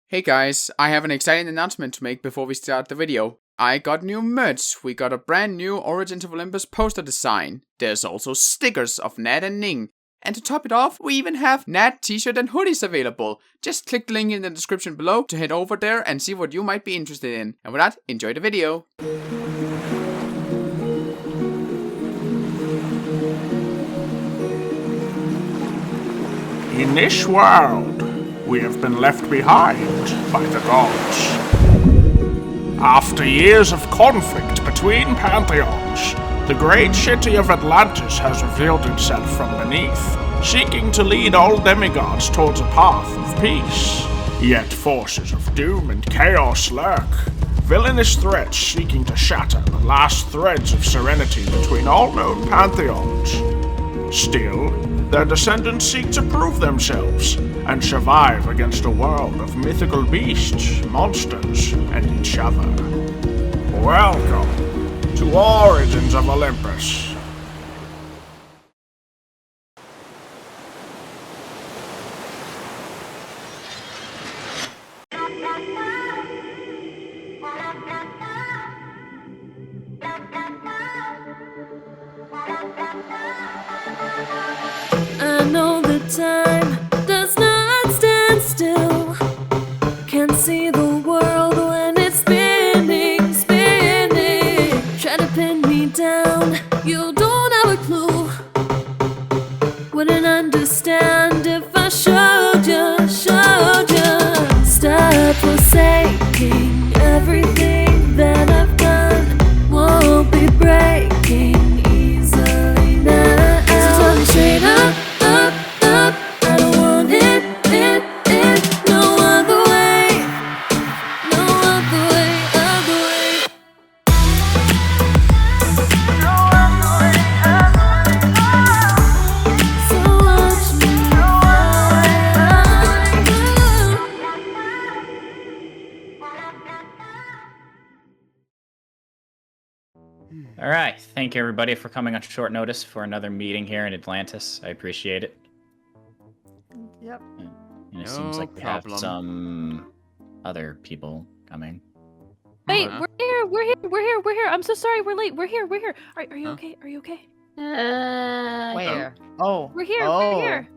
Hey guys, I have an exciting announcement to make before we start the video. I got new merch. We got a brand new Origins of Olympus poster design. There's also stickers of Nat and Ning. And to top it off, we even have Nat t-shirt and hoodies available. Just click the link in the description below to head over there and see what you might be interested in. And with that, enjoy the video. In this world, we have been left behind by the gods. After years of conflict between pantheons, the great city of Atlantis has revealed itself from beneath, seeking to lead all demigods towards a path of peace. Yet forces of doom and chaos lurk, villainous threats seeking to shatter the last threads of serenity between all known pantheons. Still, their descendants seek to prove themselves and survive against a world of mythical beasts, monsters, and each other. Welcome to Origins of Olympus. I know the time does not stand still. Can't see the world when it's spinning, spinning. Try to pin me down, you don't have a clue. Wouldn't understand if I showed you, showed you. Stop forsaking everything that I've done. Won't be breaking easily now. So tell me straight up. I don't want it, no other way, no other way, other way. So watch me Alright, thank you everybody for coming on short notice for another meeting here in Atlantis. I appreciate it. Yep. And it No seems like we problem. have some other people coming. Wait, Huh? we're here. I'm so sorry, we're late. We're here. Are you Huh? okay? Are you okay? Where? Oh. We're here. Oh. We're here.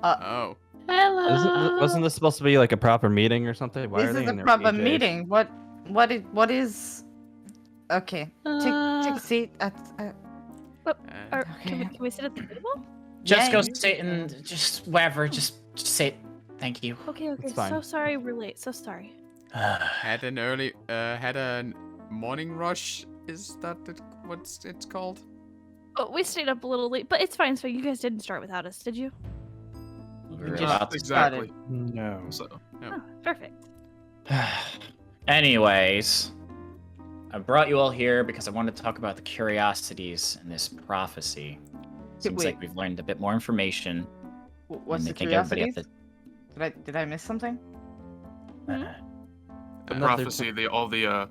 Oh. Hello. Wasn't this supposed to be like a proper meeting or something? Why are This they is in a their proper PJs? meeting. What is? Okay. Take a seat. Can we sit at the table? Just Yeah, go you- sit and just whatever, just sit. Thank you. Okay. It's fine. So sorry we're late. So sorry. Had a morning rush. Is that what it's called? Oh, we stayed up a little late, but it's fine. So you guys didn't start without us, did you? We're just about to- started. No. So, yeah. Oh, perfect. Anyways, I brought you all here because I wanted to talk about the Curiosities in this prophecy. Seems Wait. like we've learned a bit more information. What's and the I think everybody curiosities? Did I miss something? The Another prophecy, all the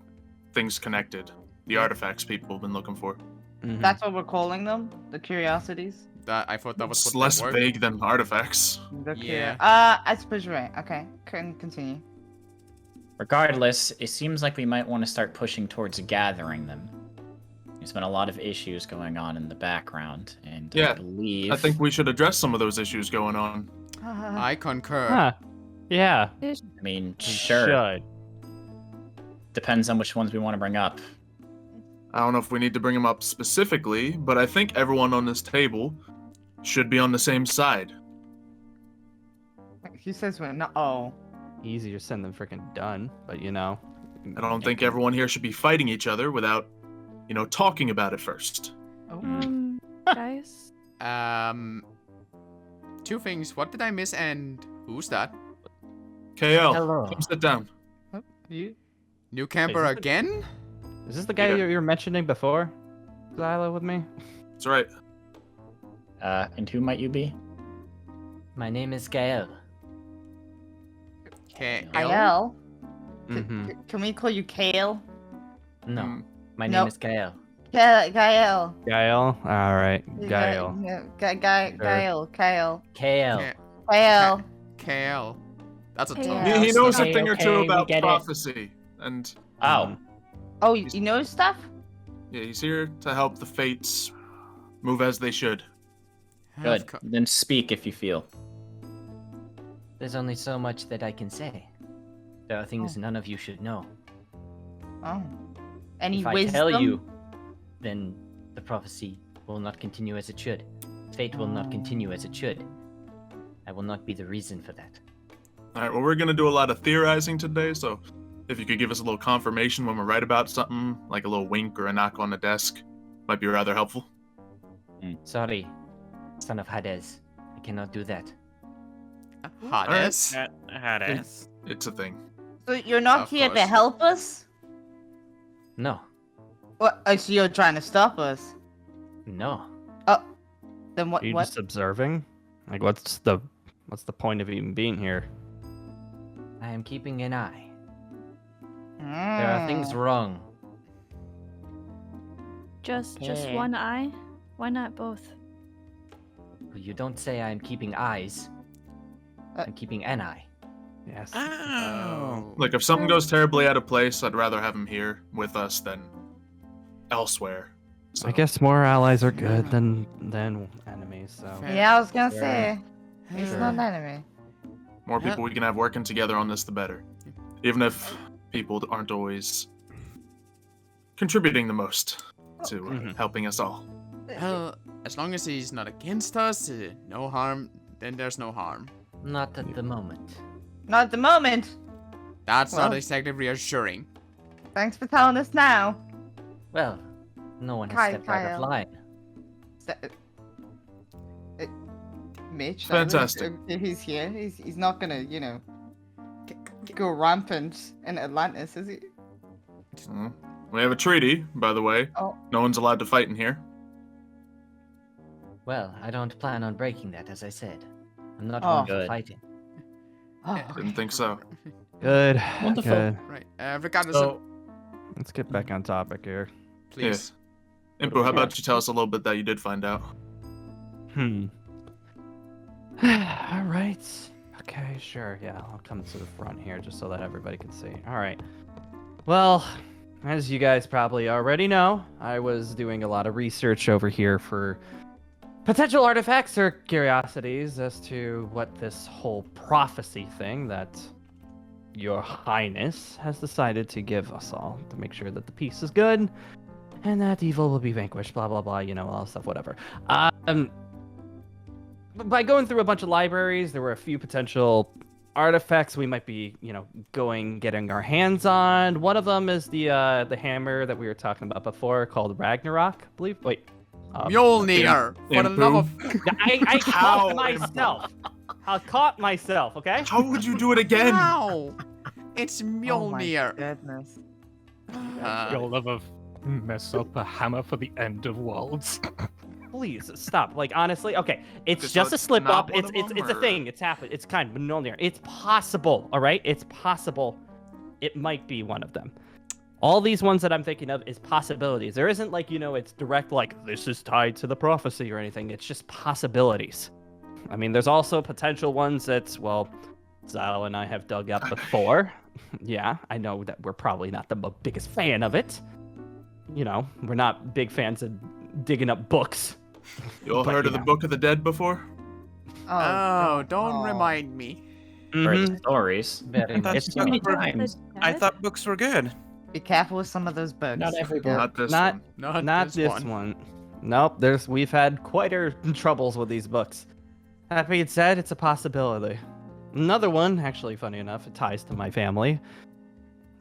things connected, the artifacts people have been looking for. Mhm. That's what we're calling them. The curiosities. I thought that was It's what less they were. vague than artifacts. The Yeah. I suppose you're right. Okay. Can continue. Regardless, it seems like we might want to start pushing towards gathering them. There's been a lot of issues going on in the background, and Yeah, I believe... I think we should address some of those issues going on. I concur. Huh. Yeah. I mean, we sure. Should. Depends on which ones we want to bring up. I don't know if we need to bring them up specifically, but I think everyone on this table should be on the same side. He says we're not. Oh. Easier said than freaking done, but you know. I don't think everyone here should be fighting each other without, talking about it first. Oh. Guys. Two things. What did I miss, and who's that? KL, Hello. come sit down. You? New camper Is this again? Is this the guy Yeah. you were mentioning before? Zyla with me? That's right. And who might you be? My name is Gael. Kyle. Mm-hmm. Can we call you Kale? No, Mm. my Nope. name is Gael. Gael. Gael? Alright. Gael. Gael. Kyle. Kale. Ka- Kale. KL. That's a Hey, tough. Yeah. He knows a Okay, thing or two okay, we about get it. prophecy, and Oh, Oh, you know stuff? yeah, he's here to help the fates move as they should. good. Then speak if you feel. There's only so much that I can say. There are things none of you should know. Oh. Any If I wisdom? tell you, then the prophecy will not continue as it should. Fate will not continue as it should. I will not be the reason for that. All right, well, we're gonna do a lot of theorizing today, so if you could give us a little confirmation when we're right about something, like a little wink or a knock on the desk, might be rather helpful. Sorry, son of Hades. I cannot do that. Hades. It's a thing. So you're not Of here to course. help us? No, What? Oh, so you're trying to stop us? no. Oh. Then what? Are you What? just observing? Like, what's the point of even being here? I am keeping an eye. There Mm. are things wrong. Just Okay. one eye? Why not both? You don't say I am keeping eyes. I'm keeping an eye. Yes. Oh. Like, if something goes terribly out of place, I'd rather have him here with us than elsewhere. So, I guess more allies are good than enemies. So Fair. Yeah, I was gonna Sure. say. He's Sure. not an enemy. more people we can have working together on this, the better. Even if people aren't always contributing the most to Mhm. helping us all. Well, as long as he's not against us, no harm, then there's no harm. Not at the moment. Not at the moment. That's not Well. exactly reassuring. Thanks for telling us now. Well, no one has Hi, stepped out Kyle. of line. So, Mitch, Fantastic. He's here. He's not gonna, go rampant in Atlantis, is he? Mhm. We have a treaty, by the way. Oh. No one's allowed to fight in here. Well, I don't plan on breaking that, as I said. I'm not Oh. one for Good. fighting. Oh, Didn't think so. good. Wonderful. Good. Right. Regardless So, of, Let's get back on topic here. please. Impu, how about you tell us a little bit that you did find out? All right. Okay, sure. Yeah, I'll come to the front here just so that everybody can see. All right. Well, as you guys probably already know, I was doing a lot of research over here for potential artifacts or curiosities as to what this whole prophecy thing that Your Highness has decided to give us all to make sure that the peace is good and that evil will be vanquished, blah, blah, blah, all that stuff, whatever. By going through a bunch of libraries, there were a few potential artifacts we might be, getting our hands on. One of them is the hammer that we were talking about before called Ragnarok, I believe. Wait. Mjolnir! For the love of... I caught myself. I caught myself, okay? How would you do it again? Wow! It's oh my Mjolnir. goodness. Your love of mess up a hammer for the end of worlds. Please stop. Like honestly, okay, it's Just just a it's slip not up. one It's of it's them, it's a or- thing. It's happened. It's kind of Mjolnir. It's possible. All right, it's possible. It might be one of them. All these ones that I'm thinking of is possibilities. There isn't like it's direct like this is tied to the prophecy or anything. It's just possibilities. I mean, there's also potential ones that Zal and I have dug up before. Yeah, I know that we're probably not the biggest fan of it. We're not big fans of digging up books. You all But, heard of the Book of the Dead before? Oh, don't Oh. remind me. heard the stories. Very much. It's too many times. I thought books were good. Be careful with some of those books. Not every book. Not this Not- one. Not this one. Nope, we've had quite our troubles with these books. That being said, it's a possibility. Another one, actually funny enough, it ties to my family.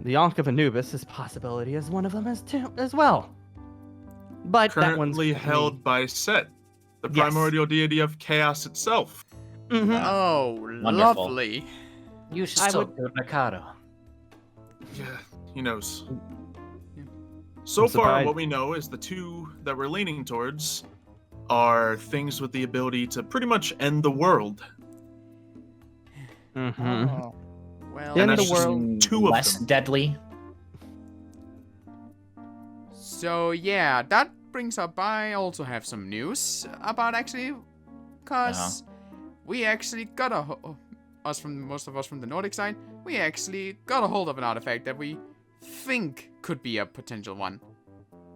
The Ankh of Anubis is possibility as one of them as well. But that one's Currently held by Set, the Yes. primordial deity of chaos itself. Mhm. Oh, Wonderful. lovely. You should I talk to Ricardo. Yeah, he knows. So I'm far, surprised. what we know is the two that we're leaning towards are things with the ability to pretty much end the world. Mhm. Oh. Well, The end And of that's the just world. two of Less them. deadly. so yeah, that brings up. I also have some news about actually, cause we actually got a most of us from the Nordic side, we actually got a hold of an artifact that we think could be a potential one.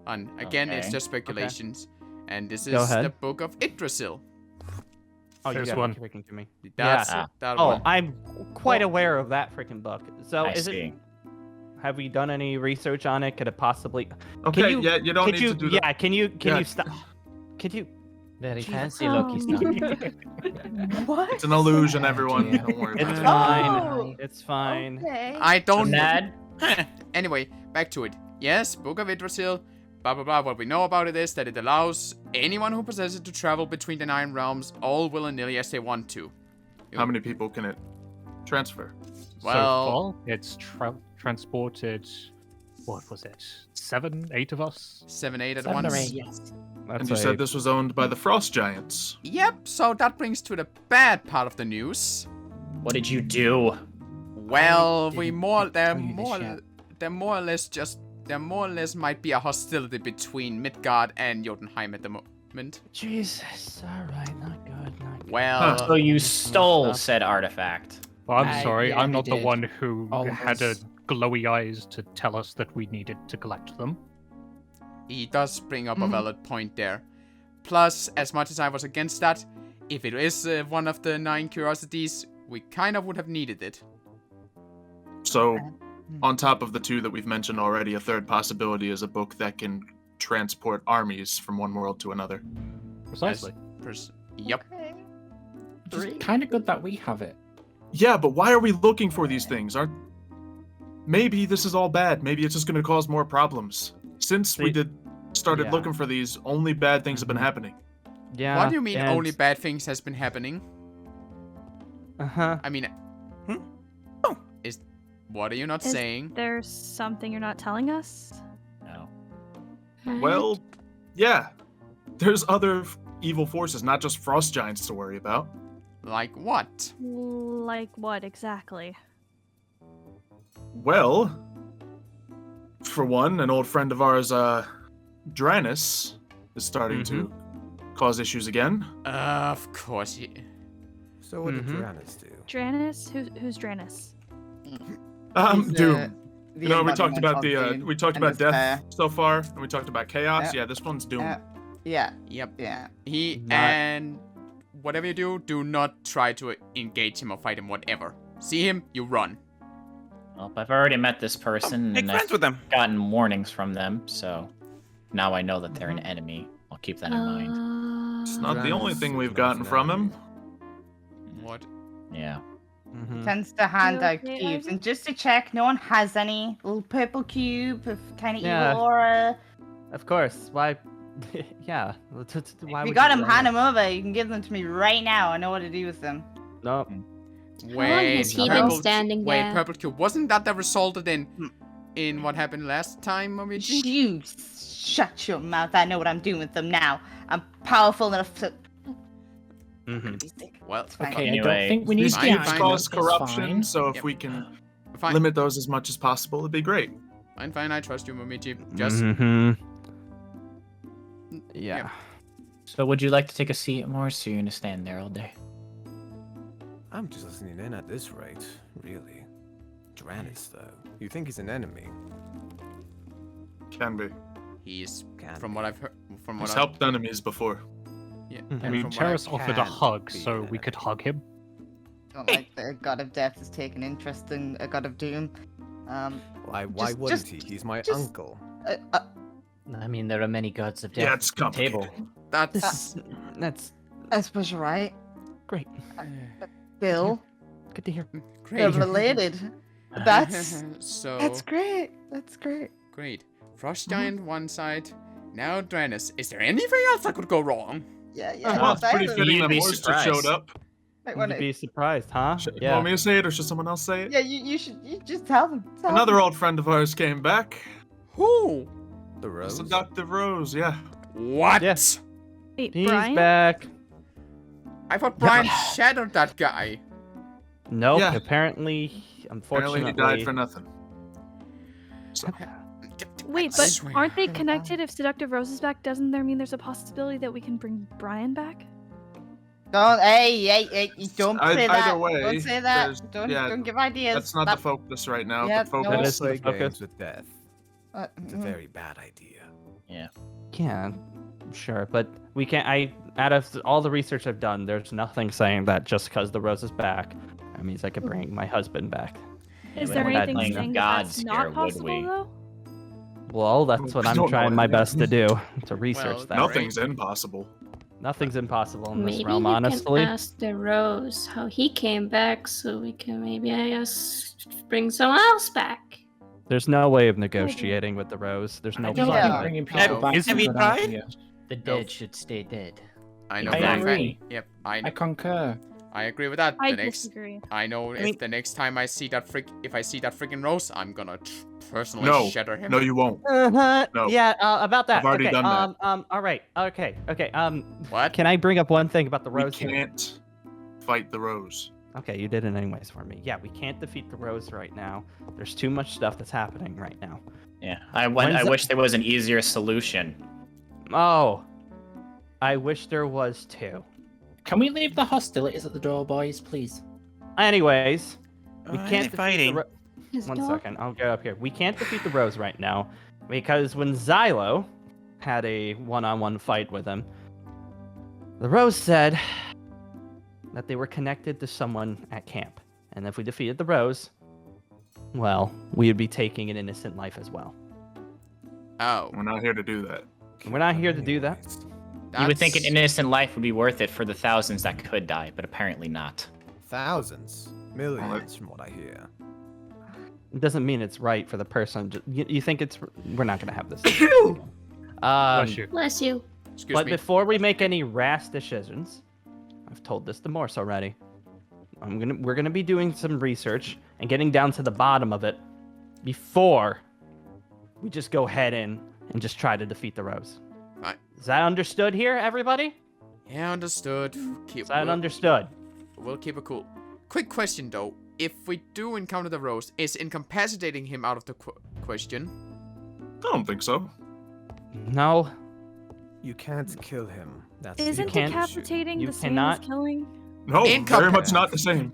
And again, it's Okay. just speculations. And this Go is ahead. the Book of Ictracil. Oh, you There's got one. it freaking to me. That's Yeah. that Oh, one. I'm quite aware of that freaking book. So I is see. it? Have we done any research on it? Could it possibly? Okay, you- yeah, you don't Could need you? to do Yeah. that. Can you Yeah. stop? Could you? Very Jesus. fancy looky stuff. What? It's an illusion, everyone. Yeah. Don't worry It's about it. fine. Oh. It's fine. Okay. I don't Ned? Anyway, back to it. Yes, Book of Ictracil, blah blah blah. What we know about it is that it allows anyone who possesses it to travel between the 9 realms all willy-nilly as they want to. How many people can it transfer? Well- So far, it's transported. What was it? 7, 8 of us? 7, 8 at 7 or 8, once. yes. That's And you said this was owned by the Frost Giants. Yep, so that brings to the bad part of the news. What did you do? Well, didn't there more or less might be a hostility between Midgard and Jotunheim at the moment. Jesus. All right. Not good. Not good. Well, So you stole stuff. said artifact. Well, I'm sorry, yeah, I'm we not the did. one who All of had a us. glowy eyes to tell us that we needed to collect them. he does bring up a valid point there. Plus, as much as I was against that, if it is one of the 9 curiosities, we kind of would have needed it. So, on top of the 2 that we've mentioned already, a third possibility is a book that can transport armies from one world to another. Precisely. Yep. Okay. It's kind of good that we have it. Yeah, but why are we looking for these things? Maybe this is all bad. Maybe it's just going to cause more problems. Since we started Yeah. looking for these, only bad things have been happening. Yeah. What do you mean and- only bad things has been happening? Uh-huh. I mean, what are you not Is saying? There's something you're not telling us? No. Well, yeah. There's other evil forces, not just Frost Giants to worry about. Like what? Like what exactly? Well, for one, an old friend of ours, Dranus, is starting to cause issues again. Of course. So what did Mhm. Tyrannus do? Dranis? Who's Dranis? He's the- Doom. the You know, we talked embodiment about of the Doom we talked and about his death pair. so far, and we talked about chaos. Yeah. Yeah, this one's Doom. Yeah. Yep. Yeah. He Not- and whatever you do not try to engage him or fight him, whatever. See him, you run. Well, I've already met this person Make and friends I've with them. gotten warnings from them, so now I know that they're an enemy. I'll keep that in mind. It's not the only Dranus thing we've is gotten an from enemy. him. What? Yeah. Mhm. Tends to hand You out okay, cubes. Ivy? And just to check, no one has any little purple cube of kind of Yeah. evil aura. Of course. Why? Yeah. Why If would you got them, run hand it? them over. You can give them to me right now. I know what to do with them. Nope. Wait, has he been Purple- standing wait, there? Purple Cube. Wasn't that resulted in what happened last time, Momiji? You shut your mouth. I know what I'm doing with them now. I'm powerful enough to. Mhm. Well, fine. Okay, I Anyway, don't think we need These to fine, be cubes fine, cause active, corruption, fine. so if Yep. we can fine, limit those as much as possible, it'd be great. fine. I trust you, Momiji. Just Mhm. Yeah. Yep. So would you like to take a seat, Morris? Or are you gonna stand there all day? I'm just listening in at this rate, really. Tyrannus, though. You think he's an enemy? Can be. he's Can from be. what I've heard. From what He's I've, helped enemies before. yeah. Mhm. I and mean, from what Terrace I've- offered a can hug, be so an we could enemy. hug him. Don't like the God of Death has taken interest in a God of Doom. Why Just- wouldn't just- he? He's my just- uncle. I mean, there are many gods of death. Yeah, it's at the table. complicated. That's That's I suppose you're right. great. Bill, Good to hear. they're great. related. That's so that's great. That's great. great. Frost Giant one side. Now Dranus. Is there anything else that could go wrong? Yeah, yeah. Well, it's pretty Simon. fitting You'd that be Morris just surprised. showed up. Might You'd wanna- be surprised, huh? You want me to say it, or should someone else say it? Yeah, you should just tell them. Tell Another them. old friend of ours came back. Who? The Rose? Seductive Rose, yeah. What? Yes. Wait, He's Brian? back. I thought Brian shattered that guy. Nope. Yeah. Apparently, Apparently unfortunately. he died for nothing. So, Wait, I but swear. aren't they connected? If Seductive Rose is back, doesn't there mean there's a possibility that we can bring Brian back? Don't, hey, don't say that. Either way, Don't say that. there's- Don't give ideas. That's not the focus right now. Yeah, the no. focus. That is the Play focus. games with death. It's a Mhm. very bad idea. Yeah, sure, but we can't. Out of all the research I've done, there's nothing saying that just because the rose is back, that means I could bring my husband back. Is We there wouldn't anything blame saying gods that's here, not would possible we? though? Well, that's what I I'm don't know trying my anything. best to do, to research Well, that. Nothing's impossible. Nothing's impossible in this Maybe realm, you honestly. can ask the Rose how he came back, so we can maybe bring someone else back. There's no way of negotiating with the rose. There's no I don't fucking think Yeah. way. bringing people back Isn't is a he good tried? idea. The dead should stay dead. I know I for a fact. agree. Yep, I concur. I agree with that. I The next, disagree. I know if the next time I see that if I see that freaking rose, I'm gonna personally No. shatter him. No, you won't. Uh-huh. No. Yeah, about that. I've already okay, done that. all right. Okay. What? Can I bring up one thing about the We rose? here? can't fight the rose. Okay, you did it anyways for me. Yeah, we can't defeat the rose right now. There's too much stuff that's happening right now. Yeah, When's I the- wish there was an easier solution. Oh, I wish there was too. Can we leave the hostilities at the door, boys, please? Anyways, we can't defeat fighting? the His One dog? second, I'll get up here. We can't defeat the Rose right now because when Xylo had a one-on-one fight with him, the Rose said that they were connected to someone at camp, and if we defeated the Rose, well, we would be taking an innocent life as well. Oh, We're not here to do that. We're not here to do that. You would think an that's- innocent life would be worth it for the thousands that could die, but apparently not. Thousands, millions, from what I hear. It doesn't mean it's right for the person. You think it's? We're not gonna have this. Bless you. Bless you. Excuse But me. before we make any rash decisions, I've told this to Morse already. We're gonna be doing some research and getting down to the bottom of it before we just go head in and just try to defeat the Rose. Right. Is that understood here, everybody? Yeah, understood. Is that understood? We'll keep it cool. Quick question though: if we do encounter the Rose, is incapacitating him out of the question? I don't think so. No. You can't kill him. That's the Isn't issue. can't- decapitating you the same cannot- as killing? No, very Incapacitated. much not the same.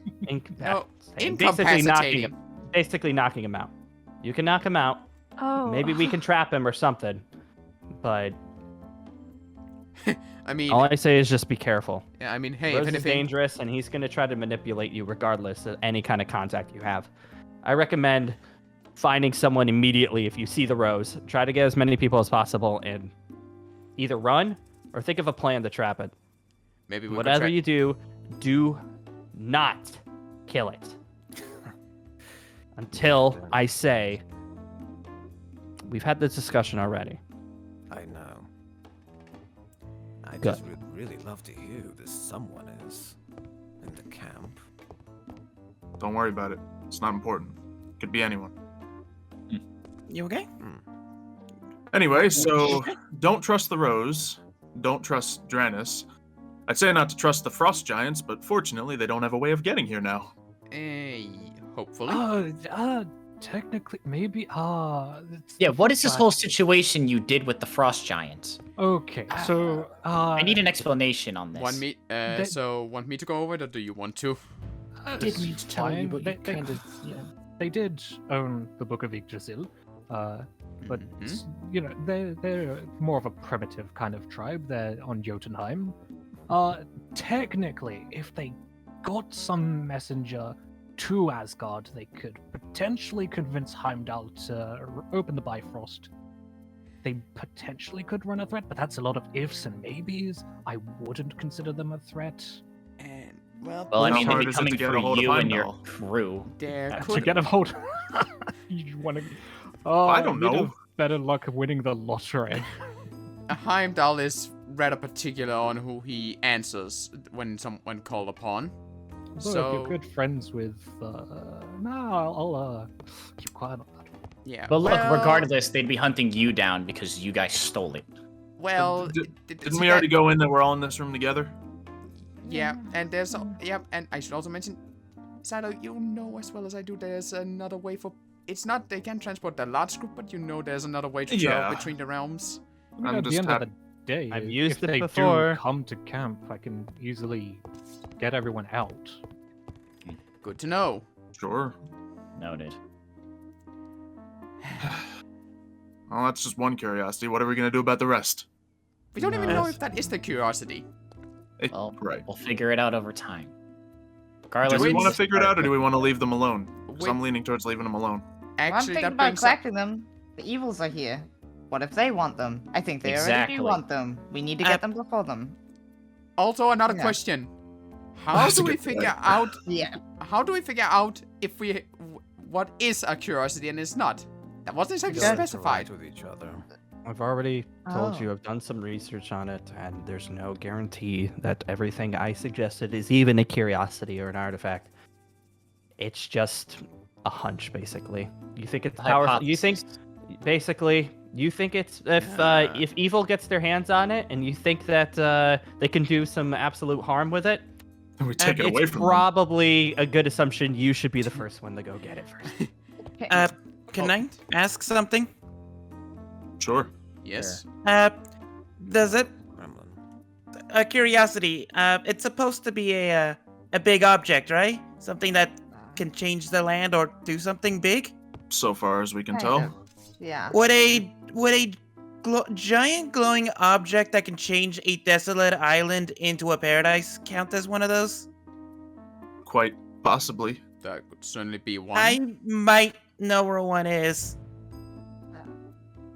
No, Basically knocking incapacitating. him. Basically knocking him out. You can knock him out. Oh. Maybe we can trap him or something. But I mean, all I say is just be careful. yeah, I mean, hey, Rose if is anything, dangerous, and he's going to try to manipulate you regardless of any kind of contact you have. I recommend finding someone immediately if you see the Rose. Try to get as many people as possible and either run or think of a plan to trap it. maybe we Whatever could you do not kill it. Until I say, we've had this discussion already. I know. I Good. just would really love to hear who this someone is in the camp. Don't worry about it. It's not important. Could be anyone. You okay? Anyway, so don't trust the Rose. Don't trust Dranis. I'd say not to trust the Frost Giants, but fortunately they don't have a way of getting here now. hopefully. Technically, maybe. Yeah, what is this whole situation you did with the Frost Giants? Okay, so I need an explanation on this. Want me? So want me to go over it, or do you want to? Did need to tell you, fine. but They- you kind of, yeah. They did own the Book of Ictracil, but you know they're more of a primitive kind of tribe. They're on Jotunheim. Technically, if they got some messenger to Asgard, they could potentially convince Heimdall to open the Bifrost. They potentially could run a threat, but that's a lot of ifs and maybes. I wouldn't consider them a threat. And well, Well, I How mean, they'd hard be is it to coming get a for hold of you and your Heimdall? crew. there To To could get a hold. You want to? Oh, I don't you'd know. have better luck winning the lottery. Heimdall is rather particular on who he answers when called upon. So, if So you're good friends with, I'll keep quiet on that. yeah. But look, well, regardless, they'd be hunting you down because you guys stole it. Well, Didn't see we that- already go in that we're all in this room together? Yeah, and there's and I should also mention, Sado, you know as well as I do, there's another way for. It's not they can transport the large group, but you know there's another way to travel Yeah. between the realms. I mean, I'm at the just end of the day. I've used if it they before. do come to camp, I can easily get everyone out. Good to know. Sure. Noted. Well, that's just one curiosity. What are we gonna do about the rest? We don't even know if that is the curiosity. Well, right. we'll figure it out over time. Do Regardless, we we want to need figure it start out, or do we looking- want to leave them alone? Because Wait. I'm leaning towards leaving them alone. I'm Actually, thinking that about brings up... collecting them. The evils are here. What if they want them? I think they already Exactly. do want them. We need to get them before them. Also, another Yeah. question. How That's do a we good figure point. out... Yeah. How do we figure out if we... what is a curiosity and is not? That wasn't exactly Don't specified. interact with each other. I've already told Oh. you I've done some research on it, and there's no guarantee that everything I suggested is even a curiosity or an artifact. It's just a hunch, basically. You think it's powerful? You think, basically, you think it's if evil gets their hands on it, and you think that they can do some absolute harm with it. We take it it's away from them. probably a good assumption you should be the first one to go get it first. Can I ask something? Sure. Yes. Does it? A curiosity. It's supposed to be a big object, right? Something that can change the land or do something big. So far as we can Kind tell. of. Yeah. Would a giant glowing object that can change a desolate island into a paradise count as one of those? Quite possibly. That could certainly be one. I might know where one is.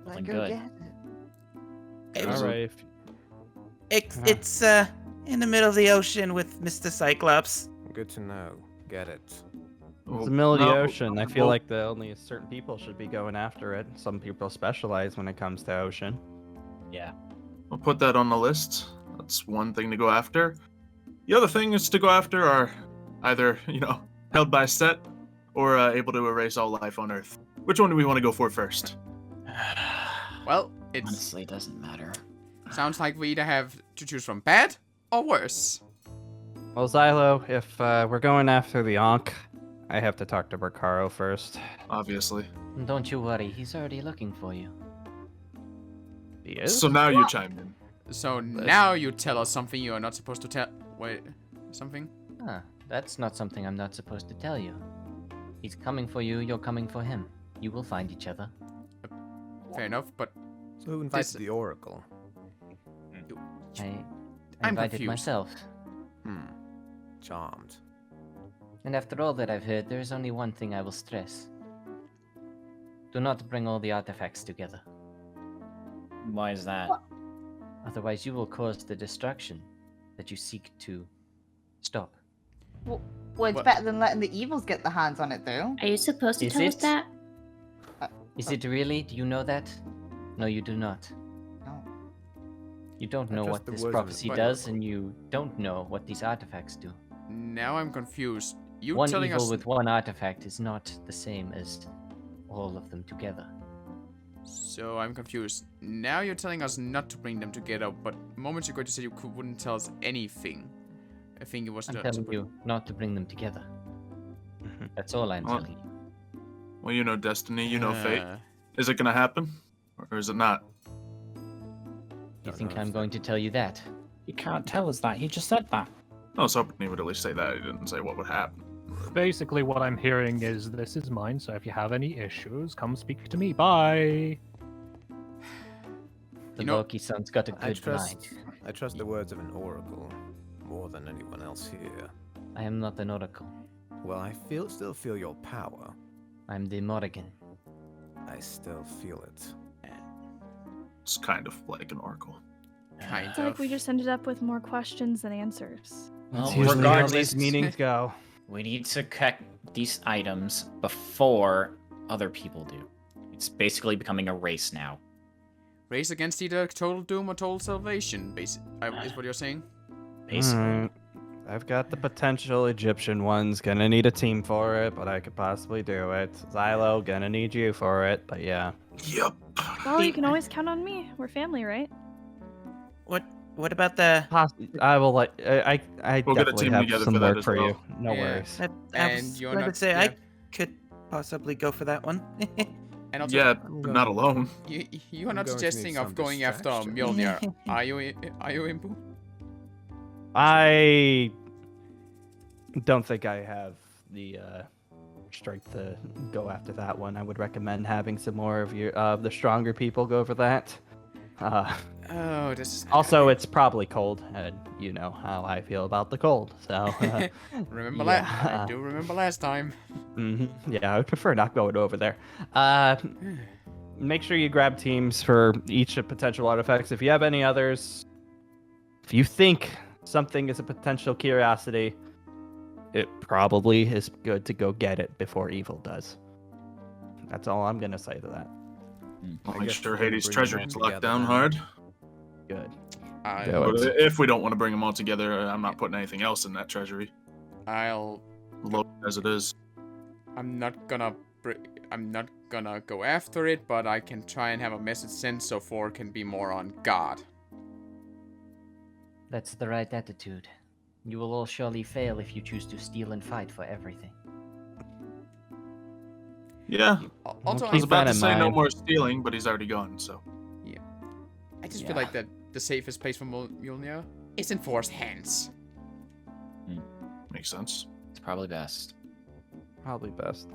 Let's Feeling go good. get it. All right. It's in the middle of the ocean with Mr. Cyclops. Good to know. Get it. It's the middle of the No, ocean. I feel well, like only certain people should be going after it. Some people specialize when it comes to ocean. Yeah. We'll put that on the list. That's one thing to go after. The other thing is to go after are either, held by Set or able to erase all life on Earth. Which one do we want to go for first? Well, it Honestly, doesn't matter. sounds like we either have to choose from bad or worse. Well, Xylo, if we're going after the Ankh, I have to talk to Bercaro first. Obviously. Don't you worry, he's already looking for you. He is? So now you chime in. So now you tell us something you are not supposed to tell. Wait, something? Ah, that's not something I'm not supposed to tell you. He's coming for you, you're coming for him. You will find each other. Fair enough, but So who invited the Oracle? I I'm invited confused. myself. Charmed. And after all that I've heard, there is only one thing I will stress. Do not bring all the artifacts together. Why is that? Otherwise you will cause the destruction that you seek to stop. Well, it's What? better than letting the evils get their hands on it, though. Are you supposed to Is tell us it? that? Is it really? Do you know that? No, you do not. No. You don't I know trust what the this words of prophecy the does, Bible. and you don't know what these artifacts do. now I'm confused. You One telling evil us... with one artifact is not the same as all of them together. So I'm confused. Now you're telling us not to bring them together, but moments ago you said you wouldn't tell us anything. I think it was I'm the... telling you not to bring them together. That's all I'm Well, telling you. Well, you know destiny, you know fate. Uh, Is it gonna happen? Or is it not? You think I'm going to tell you that? You can't tell us that. He just said that. I was hoping he would at least say that. He didn't say what would happen. Basically, what I'm hearing is this is mine, so if you have any issues, come speak to me. Bye. The You know- Loki son's got a I good trust. mind. I trust the words of an oracle more than anyone else here. I am not an oracle. Well, I still feel your power. I'm the Morrigan. I still feel it. It's kind of like an oracle. kind I feel like of. we just ended up with more questions than answers. Well, That's usually how regardless, these meetings go. we need to collect these items before other people do. It's basically becoming a race now. Race against either total doom or total salvation, is what you're saying? Basically. Alright. I've got the potential Egyptian ones. Gonna need a team for it, but I could possibly do it. Xylo, gonna need you for it, but yeah. Yep. Well, you can always count on me. We're family, right? What about the? I will let. I We'll get a definitely team have together some for that work as for well. you. No Yeah. worries. I And was you're going not- to say yeah. I could possibly go for that one. And also, Yeah, but not alone. You are not going to need suggesting some of going after distraction. Mjolnir, are you, Impu? I don't think I have the strength to go after that one. I would recommend having some more of the stronger people go for that. Oh, this is... Also, it's probably cold, and you know how I feel about the cold. So remember yeah. I do remember last time. Yeah, I would prefer not going over there. Make sure you grab teams for each of potential artifacts. If you have any others, if you think something is a potential curiosity, it probably is good to go get it before evil does. That's all I'm gonna say to that. I'll make sure Hades' treasure is locked down hard. Good. But if we don't want to bring them all together, I'm not putting anything else in that treasury. I'll... Load as it is. I'm not gonna go after it, but I can try and have a message sent so 4 can be more on guard. That's the right attitude. You will all surely fail if you choose to steal and fight for everything. Yeah. Also, I was about to say no mind. more stealing, but he's already gone, so. Yeah. I just feel like that the safest place for Mjolnir is in 4's hands. Makes sense. It's probably best. Probably best.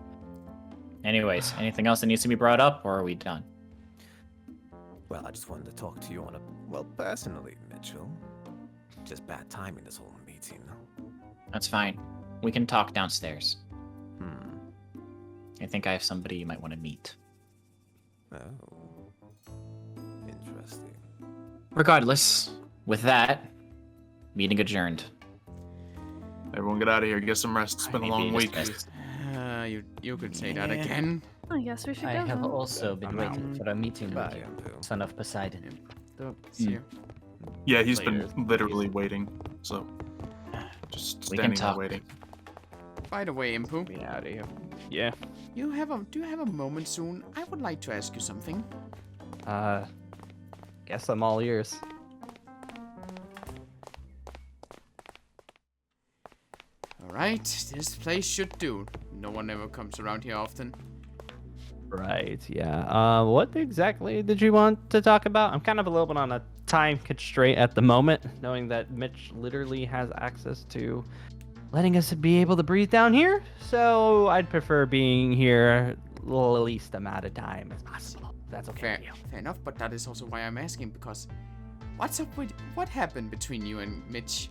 Anyways, anything else that needs to be brought up, or are we done? Well, I just wanted to talk to you on a... Well, personally, Mitchell. Just bad timing, this whole meeting. That's fine. We can talk downstairs. I think I have somebody you might want to meet. Oh. Interesting. Regardless, with that, meeting adjourned. Everyone get out of here. Get some rest. It's been a long week. You could say that again. I guess we should I go. have then. also been waiting for a meeting with you, son of Poseidon. Yeah, he's been literally waiting, so just We can standing there talk. waiting. By the way, Impu. Be out of here. Yeah. Do you have a moment soon? I would like to ask you something. Guess I'm all ears. Alright, this place should do. No one ever comes around here often. Right, yeah. What exactly did you want to talk about? I'm kind of a little bit on a time constraint at the moment, knowing that Mitch literally has access to letting us be able to breathe down here. So I'd prefer being here the least amount of time as possible. That's okay. Fair enough, but that is also why I'm asking, because what's up with what happened between you and Mitch?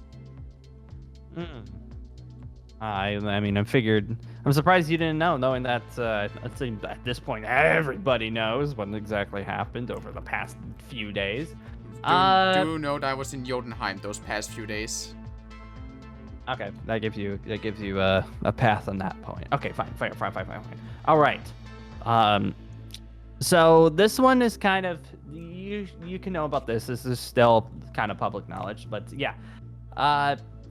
I mean, I'm surprised you didn't know, knowing that it seems at this point everybody knows what exactly happened over the past few days. Do note I was in Jotunheim those past few days. Okay, that gives you a path on that point. Okay, fine. All right. So this one is kind of you can know about this. This is still kind of public knowledge, but yeah.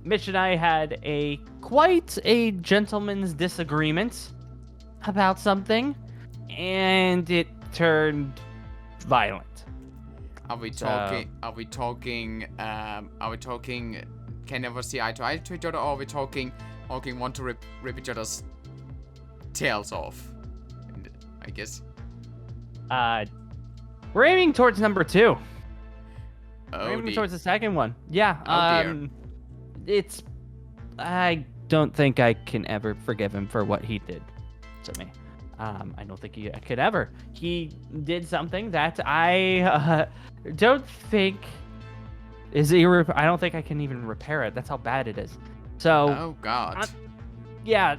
Mitch and I had quite a gentleman's disagreement about something, and it turned violent. Are we talking? Can never see eye to eye to each other, or are we talking want to rip each other's tails off? I guess. We're aiming towards number 2. Oh, we're aiming towards the second one. Yeah. Oh, dear. I don't think I can ever forgive him for what he did to me. I don't think I could ever. He did something that I don't think is I don't think I can even repair it. That's how bad it is. So. Oh God. Yeah.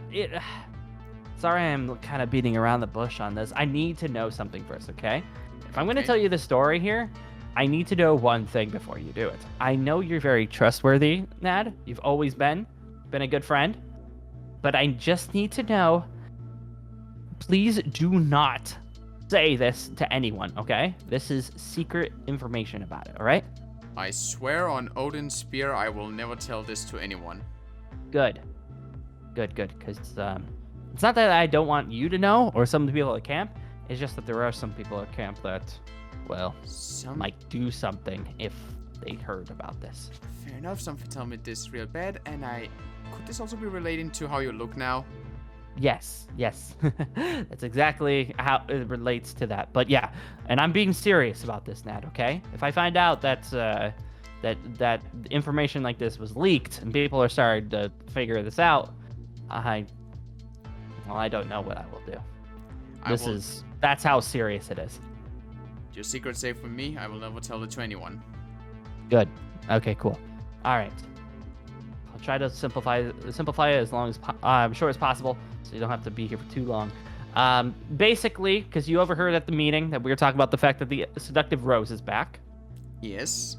Sorry, I'm kind of beating around the bush on this. I need to know something first, okay? If I'm going to tell you the story here, I need to know one thing before you do it. I know you're very trustworthy, Nad. You've always been a good friend. But I just need to know, please do not say this to anyone, okay? This is secret information about it, all right? I swear on Odin's spear, I will never tell this to anyone. Good, because it's not that I don't want you to know or some of the people at camp. It's just that there are some people at camp that, well, might do something if they heard about this. Fair enough, something tell me this real bad, and could this also be relating to how you look now? Yes. That's exactly how it relates to that. But yeah, and I'm being serious about this, Nat, okay? If I find out that information like this was leaked and people are starting to figure this out, I don't know what I will do. That's how serious it is. Your secret's safe from me. I will never tell it to anyone. Good. Okay, cool. All right. I'll try to simplify it as long as I'm sure as possible, so you don't have to be here for too long. Basically, because you overheard at the meeting that we were talking about the fact that the seductive rose is back. Yes.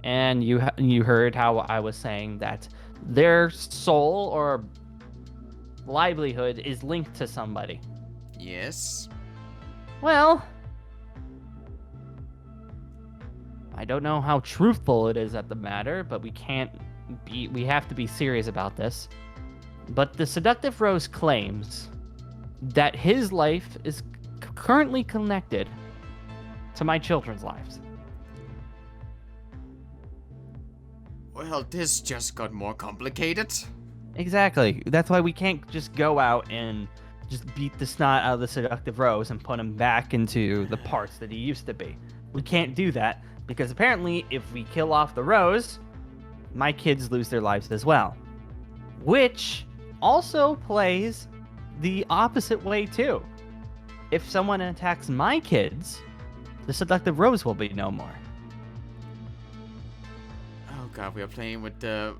And you heard how I was saying that their soul or livelihood is linked to somebody. Yes. Well, I don't know how truthful it is at the matter, but we have to be serious about this. But the seductive rose claims that his life is currently connected to my children's lives. Well, this just got more complicated. Exactly. That's why we can't just go out and just beat the snot out of the seductive rose and put him back into the parts that he used to be. We can't do that because apparently if we kill off the rose, my kids lose their lives as well. Which also plays the opposite way too. If someone attacks my kids, the seductive rose will be no more. Oh god, we are playing with the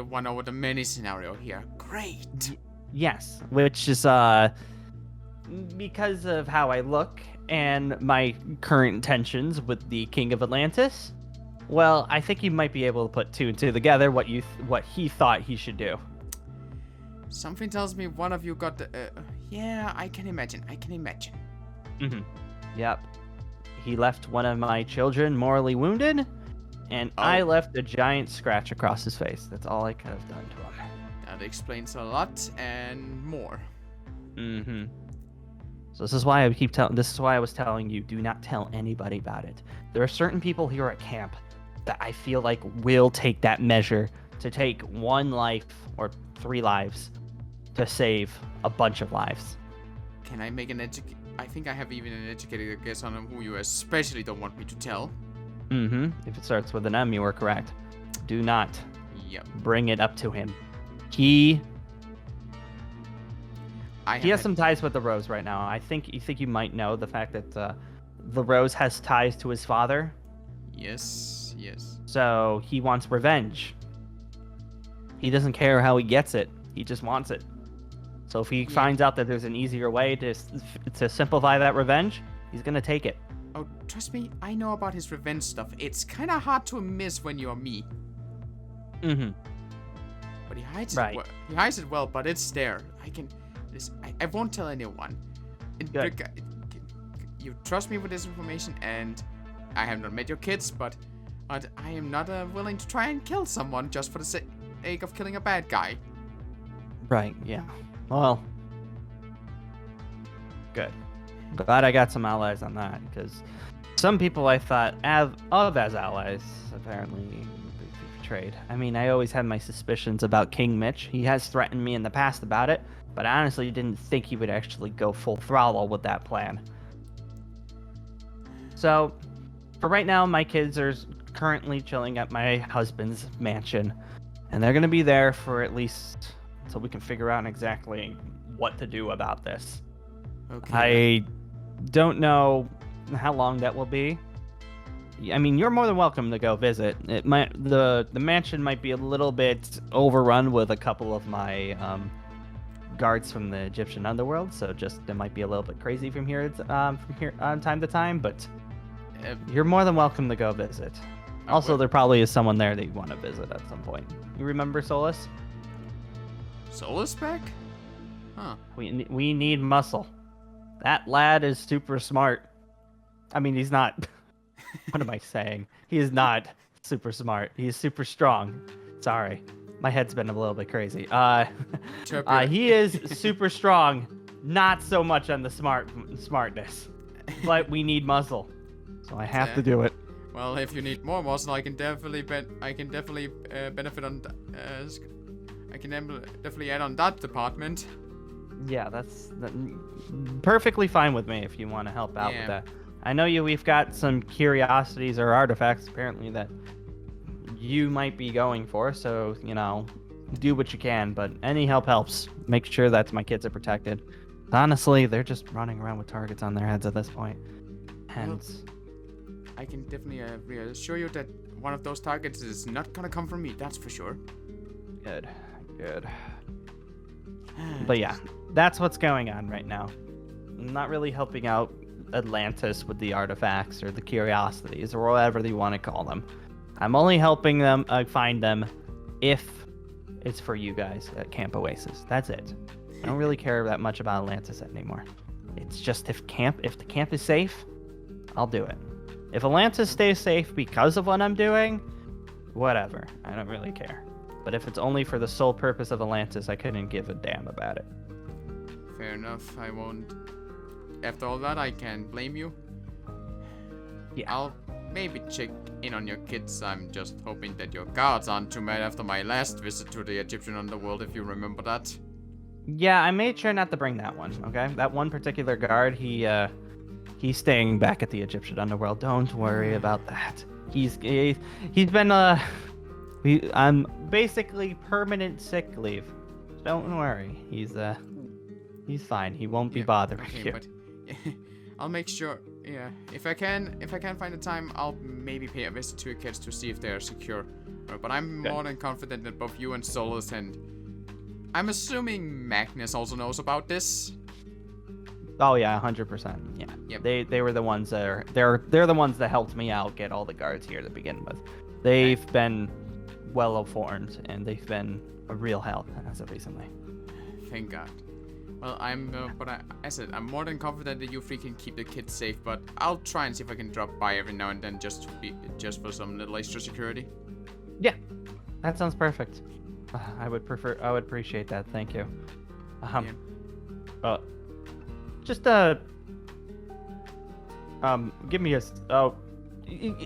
one over the many scenario here. Great. Yes, which is because of how I look and my current tensions with the King of Atlantis. Well, I think you might be able to put two and two together. What he thought he should do. Something tells me one of you got the. Yeah, I can imagine. Mm-hmm. Yep. He left one of my children morally wounded, and I left a giant scratch across his face. That's all I could have done to him. That explains a lot and more. Mm-hmm. So this is why This is why I was telling you, do not tell anybody about it. There are certain people here at camp that I feel like will take that measure to take one life or 3 lives to save a bunch of lives. Can I make I think I have even an educated guess on who you especially don't want me to tell. Mm-hmm. If it starts with an M, you are correct. Do not bring it up to him. He has some ties with the Rose right now. I think you might know the fact that the Rose has ties to his father. Yes. So he wants revenge. He doesn't care how he gets it. He just wants it. So if he finds out that there's an easier way to simplify that revenge, he's gonna take it. Oh, trust me, I know about his revenge stuff. It's kind of hard to miss when you're me. Mm-hmm. But he hides it well. He hides it well, but it's there. I won't tell anyone. Good. You trust me with this information, and I have not met your kids, but I am not willing to try and kill someone just for the sake of killing a bad guy. Right, yeah. Well, good. Glad I got some allies on that, because some people I thought of as allies apparently betrayed. I mean, I always had my suspicions about King Mitch. He has threatened me in the past about it, but I honestly didn't think he would actually go full throttle with that plan. So, for right now, my kids are currently chilling at my husband's mansion, and they're going to be there for at least until we can figure out exactly what to do about this. Okay. I don't know how long that will be. I mean, you're more than welcome to go visit. The mansion might be a little bit overrun with a couple of my guards from the Egyptian underworld, so it might be a little bit crazy from here on time to time. But you're more than welcome to go visit. Also, there probably is someone there that you want to visit at some point. You remember Solus? Solus back? Huh. We need muscle. That lad is super smart. I mean, he's not. What am I saying? He is not super smart. He's super strong. Sorry, my head's been a little bit crazy. He is super strong. Not so much on the smartness, but we need muscle, so I have to do it. Well, if you need more muscle, I can definitely benefit on. I can definitely add on that department. Yeah, that's perfectly fine with me if you want to help out with that. I know we've got some curiosities or artifacts apparently that you might be going for, so, you know, do what you can, but any help helps. Make sure that my kids are protected. Honestly, they're just running around with targets on their heads at this point. And I can definitely reassure you that one of those targets is not gonna come from me, that's for sure. Good. But yeah, that's what's going on right now. I'm not really helping out Atlantis with the artifacts or the curiosities or whatever you want to call them. I'm only helping them find them if it's for you guys at Camp Oasis. That's it. I don't really care that much about Atlantis anymore. It's just if the camp is safe, I'll do it. If Atlantis stays safe because of what I'm doing, whatever. I don't really care. But if it's only for the sole purpose of Atlantis, I couldn't give a damn about it. Fair enough, I won't. After all that, I can't blame you. Yeah. I'll maybe check in on your kids. I'm just hoping that your guards aren't too mad after my last visit to the Egyptian underworld, if you remember that. Yeah, I made sure not to bring that one, okay? That one particular guard, he's staying back at the Egyptian underworld. Don't worry about that. He's been I'm basically permanent sick leave. Don't worry. He's fine. He won't be bothering you. But I'll make sure. Yeah, if I can find the time, I'll maybe pay a visit to your kids to see if they are secure. But I'm more than confident that both you and Solus and I'm assuming Magnus also knows about this. Oh yeah, 100%. Yeah. Yep. They were the ones that they're the ones that helped me out get all the guards here to begin with. They've been well informed and they've been a real help as of recently. Thank God. Well, I said I'm more than confident that you three can keep the kids safe, but I'll try and see if I can drop by every now and then just for some little extra security. Yeah, that sounds perfect. I would appreciate that. Thank you. Give me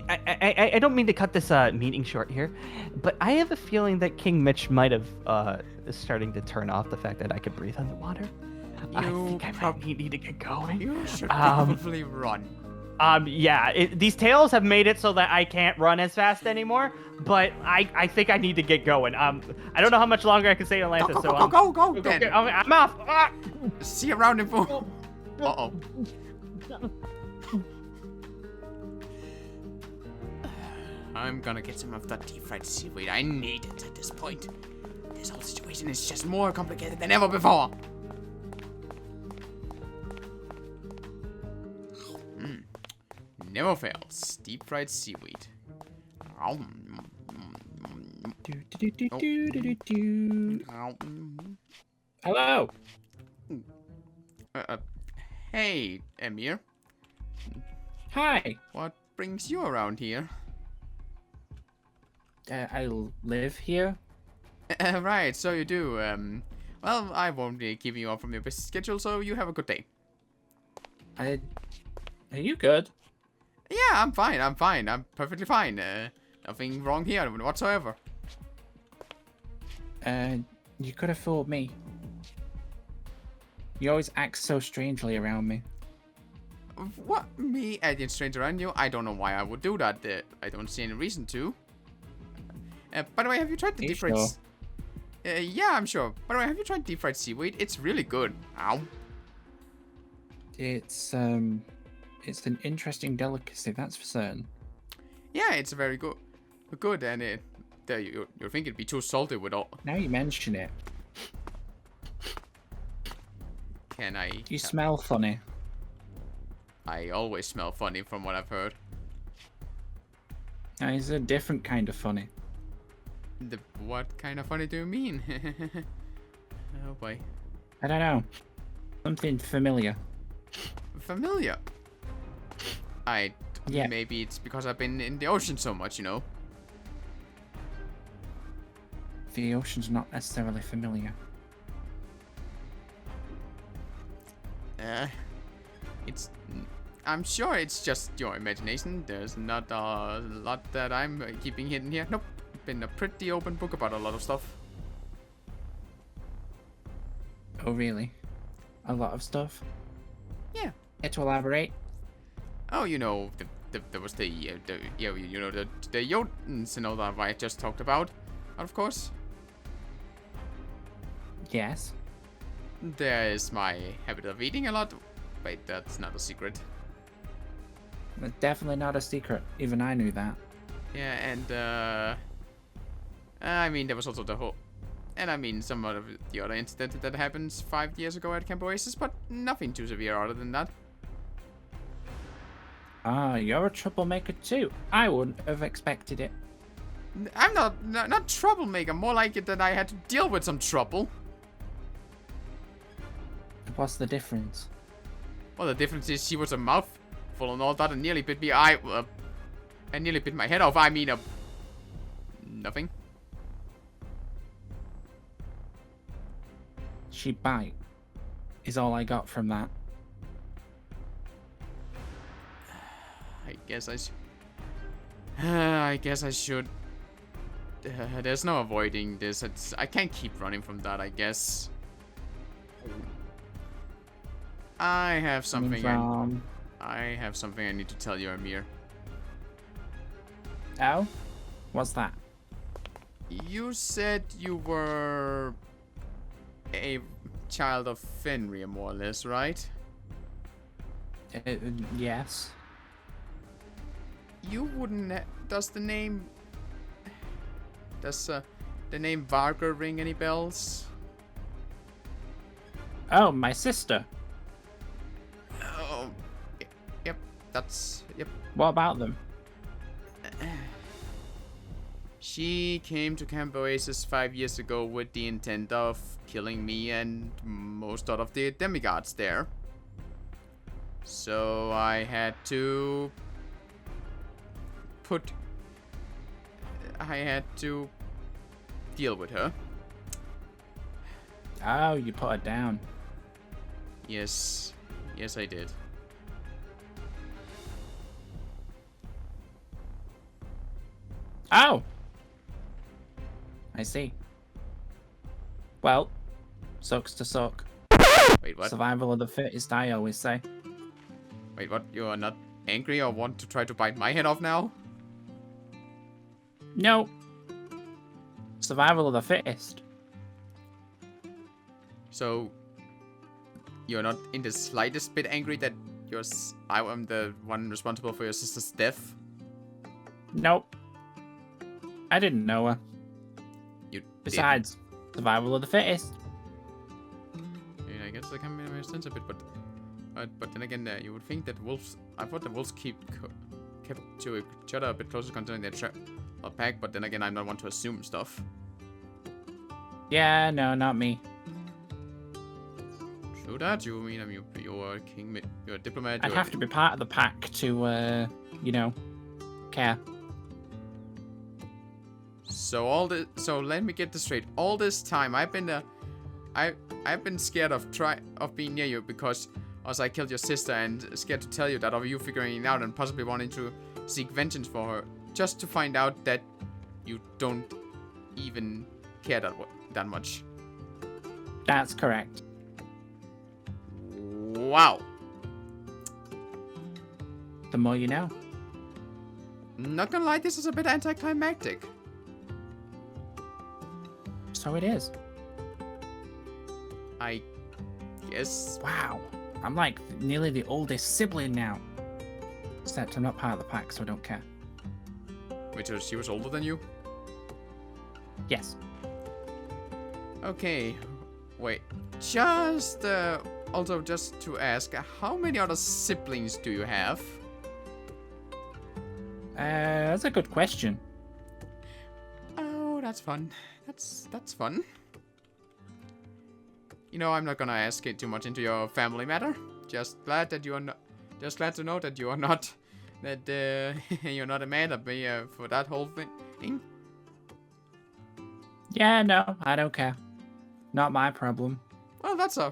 I don't mean to cut this meeting short here, but I have a feeling that King Mitch might have is starting to turn off the fact that I could breathe underwater. I think I might need to get going. You should probably run. Yeah, these tails have made it so that I can't run as fast anymore, but I think I need to get going. I don't know how much longer I can stay in Atlantis, go, then. I'm off. Ah! See you around in fool. Uh-oh. I'm gonna get some of that deep-fried seaweed. I need it at this point. This whole situation is just more complicated than ever before. Never fails. Deep-fried seaweed. Hello. Hey, Emir. Hi. What brings you around here? I live here. Right, so you do. Well, I won't be keeping you off from your busy schedule, so you have a good day. Are you good? Yeah, I'm fine. I'm perfectly fine. Nothing wrong here whatsoever. You could have fooled me. You always act so strangely around me. What? Me acting strange around you? I don't know why I would do that. I don't see any reason to. By the way, have you tried the deep-fried? Sure? Yeah, I'm sure. By the way, have you tried deep-fried seaweed? It's really good. Ow. It's an interesting delicacy, that's for certain. Yeah, it's very good. Good, and you think it'd be too salty with all. Now you mention it. Can I? You smell funny. I always smell funny from what I've heard. Now, it's a different kind of funny. What kind of funny do you mean? Oh boy. I don't know. Something familiar. Familiar? Yeah. Maybe it's because I've been in the ocean so much, you know? The ocean's not necessarily familiar. I'm sure it's just your imagination. There's not a lot that I'm keeping hidden here. Nope. Been a pretty open book about a lot of stuff. Oh, really? a lot of stuff. Yeah. Care to elaborate? Oh, you know, there was the Jotuns and all that I just talked about, of course. Yes. There is my habit of eating a lot. Wait, that's not a secret. Definitely not a secret. Even I knew that. Yeah, and I mean, there was also the whole, and I mean, some of the other incident that happened 5 years ago at Camp Oasis, but nothing too severe other than that. Ah, you're a troublemaker too. I wouldn't have expected it. I'm not troublemaker, more like it that I had to deal with some trouble. What's the difference? Well, the difference is she was a mouthful and all that, and nearly bit me. And nearly bit my head off. I mean, nothing. She bite. Is all I got from that. I guess I should. There's no avoiding this. I can't keep running from that, I guess. I have something. I have something I need to tell you, Amir. Oh? What's that? You said you were a child of Fenrir, more or less, right? Yes. You wouldn't. Does the name Varga ring any bells? Oh, my sister. Oh, yep. Yep. What about them? She came to Camp Oasis 5 years ago with the intent of killing me and most of the demigods there. So I had to deal with her. Oh, you put her down. Yes, I did. Oh! I see. Well, sucks to suck. Wait, what? Survival of the fittest, I always say. Wait, what? You are not angry or want to try to bite my head off now? No. Survival of the fittest. So, you're not in the slightest bit angry that I am the one responsible for your sister's death? Nope. I didn't know her. Besides, survival of the fittest. I mean, I guess that can make sense a bit, but then again, you would think that wolves. I thought the wolves kept to each other a bit closer, considering their pack. But then again, I'm not one to assume stuff. Yeah, no, not me. True that. You mean you're a king, you're a diplomat. I'd have to be part of the pack to, care. So let me get this straight. All this time, I've been scared of being near you because as I killed your sister and scared to tell you that of you figuring it out and possibly wanting to seek vengeance for her, just to find out that you don't even care that much. That's correct. Wow. The more you know. Not gonna lie, this is a bit anticlimactic. So it is. I guess. Wow. I'm like nearly the oldest sibling now. Except I'm not part of the pack, so I don't care. Wait, so she was older than you? Yes. Okay. Wait. Just to ask, how many other siblings do you have? That's a good question. Oh, that's fun. That's fun. You know, I'm not gonna ask it too much into your family matter. Just glad to know that you are not you're not mad at me for that whole thing. Yeah, no, I don't care. Not my problem. Well, that's I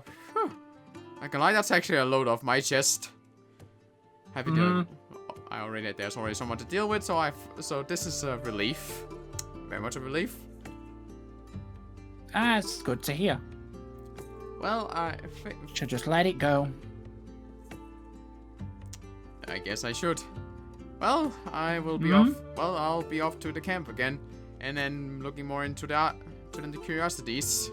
can lie, that's actually a load off my chest. Happy to. There's already someone to deal with, so this is a relief. Very much a relief. Ah, it's good to hear. Well, Should just let it go. I guess I should. Well, I will be off. Well, I'll be off to the camp again, and then looking more into the curiosities.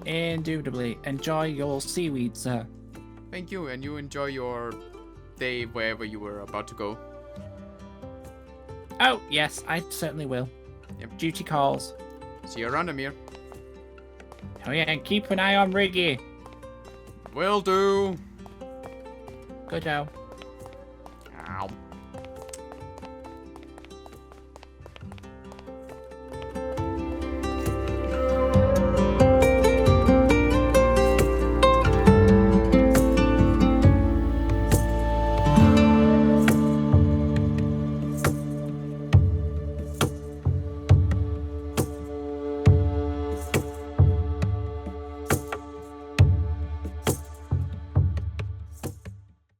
Indubitably. Enjoy your seaweed, sir. Thank you, and you enjoy your day wherever you were about to go. Oh, yes, I certainly will. Yep. Duty calls. See you around, Amir. Oh yeah, and keep an eye on Riggy. Will do. Good job.